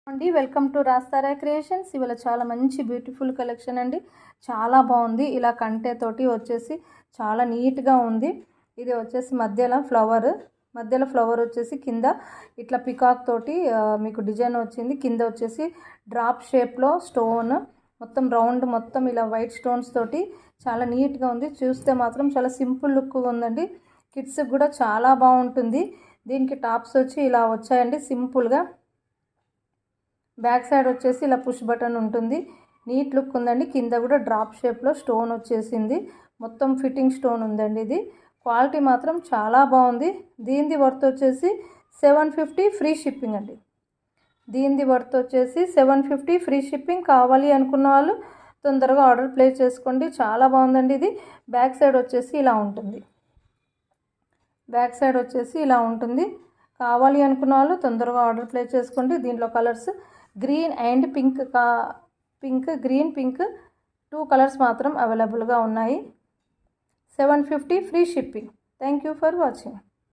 అండి welcome to రాస్తారా creations. ఇవాళ చాలా మంచి బ్యూటిఫుల్ కలెక్షన్ అండి. చాలా బాగుంది. ఇలా కంటే తోటి వచ్చేసి చాలా నీట్గా ఉంది. ఇది వచ్చేసి మధ్యలో ఫ్లవర్ వచ్చేసి కింద ఇట్లా పికాక్ తోటి మీకు డిజైన్ వచ్చింది. కింద వచ్చేసి డ్రాప్ షేప్లో స్టోన్ మొత్తం రౌండ్ మొత్తం ఇలా వైట్ స్టోన్స్ తోటి చాలా నీట్గా ఉంది. చూస్తే మాత్రం చాలా సింపుల్ లుక్గా ఉందండి. కిడ్స్కి కూడా చాలా బాగుంటుంది. దీనికి టాప్స్ వచ్చి ఇలా వచ్చాయండి సింపుల్గా. బ్యాక్ సైడ్ వచ్చేసి ఇలా పుష్ బటన్ ఉంటుంది. నీట్ లుక్ ఉందండి. కింద కూడా డ్రాప్ షేప్లో స్టోన్ వచ్చేసింది. మొత్తం ఫిట్టింగ్ స్టోన్ ఉందండి. ఇది క్వాలిటీ మాత్రం చాలా బాగుంది. దీనిది వర్త్ వచ్చేసి 750 ఫ్రీ షిప్పింగ్ అండి. దీనిది వర్త్ వచ్చేసి 750 ఫ్రీ షిప్పింగ్. కావాలి అనుకున్న వాళ్ళు తొందరగా ఆర్డర్ ప్లేస్ చేసుకోండి. చాలా బాగుందండి. ఇది బ్యాక్ సైడ్ వచ్చేసి ఇలా ఉంటుంది. కావాలి అనుకున్న వాళ్ళు తొందరగా ఆర్డర్ ప్లేస్ చేసుకోండి. దీంట్లో colours green and green pink 2 colours మాత్రం అవైలబుల్గా ఉన్నాయి. 750 free shipping. Thank you for watching.